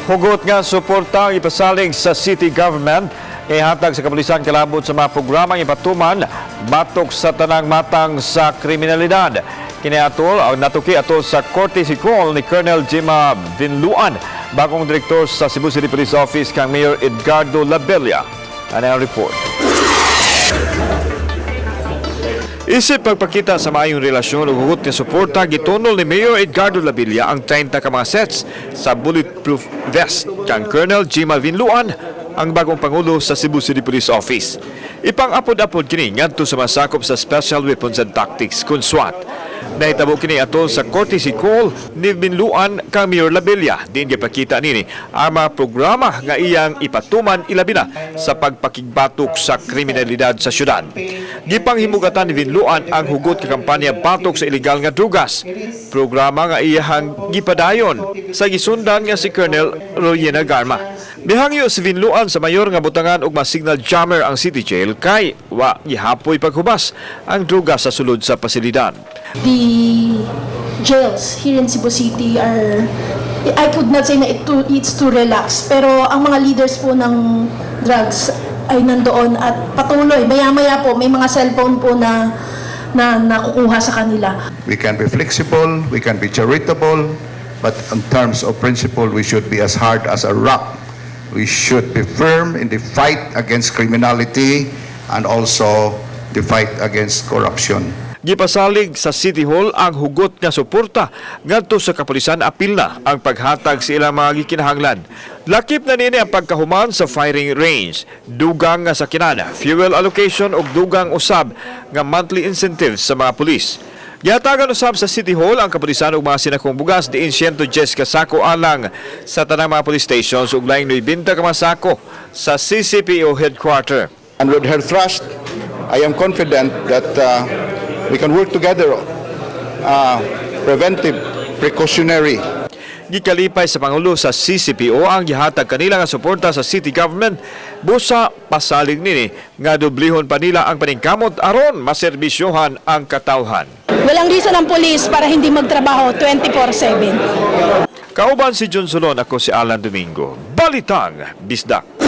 Hugot nga suporta ang ipasalig sa city government ihatag sa Kapolisan kalabot sa mga programang ipatuman batok sa tanang matang sa kriminalidad. Kiniatol ang natuki atol sa courtesy call ni Colonel Jima Vinluan, bagong direktor sa Cebu City Police Office kang Mayor Edgardo Labella. Ano ang report? Isip pagpakita sa maayong relasyon ug hugot nga suporta, gitunol ni Mayor Edgardo Labella ang 30 ka mga sets sa bulletproof vest kang Colonel Jima Vinluan, ang bagong pangulo sa Cebu City Police Office. Ipang-apod-apod kini ngadto sa masakop sa Special Weapons and Tactics kun SWAT. Nahitabo kini atol sa courtesy call ni Vinluan kang Mayor Labella. Diin gipakita nini ang mga programa nga iyang ipatuman ilabi na sa pagpakigbatok sa kriminalidad sa syudad. Gipanghimugatan ni Vinluan ang hugot ka kampanya batok sa ilegal nga drugas. Programa nga iyang gipadayon sa gisundan nga si Colonel Royena Garma. Bihangyo si Vinluan sa mayor nga butangan og ma-signal jammer ang city jail kay wa gihapoy paghubas ang drugas sa sulod sa pasilidad. The jails here in Cebu City are, I could not say na it's too relaxed, pero ang mga leaders po ng drugs ay nandoon at patuloy, maya-maya po may mga cellphone po na nakukuha sa kanila. We can be flexible, we can be charitable, but in terms of principle, we should be as hard as a rock. We should be firm in the fight against criminality and also the fight against corruption. Gipasalig sa City Hall ang hugot nga suporta ngadto sa Kapolisan, apil na ang paghatag sa ilang mga gikinahanglan. Lakip na nini ang pagkahuman sa firing range, dugang nga sakinana, fuel allocation ug dugang usab nga monthly incentives sa mga pulis. Gihatagan usab sa City Hall ang Kapolisan ug mga sinakong bugas diin 110 ka sako alang sa tanang mga police stations ug laing 90 ka mga sako sa CCPO headquarter. And with her trust, I am confident that we can work together, preventive, precautionary. Gikalipay sa Pangulo sa CCPO ang gihatag kanila nga suporta sa city government, busa pasalig nini nga doblehon pa nila ang paningkamot aron maserbisyohan ang katawhan. Walang reason ang police para hindi magtrabaho 24/7. Kauban si John Solon, ako si Alan Domingo. Balitang Bisdak.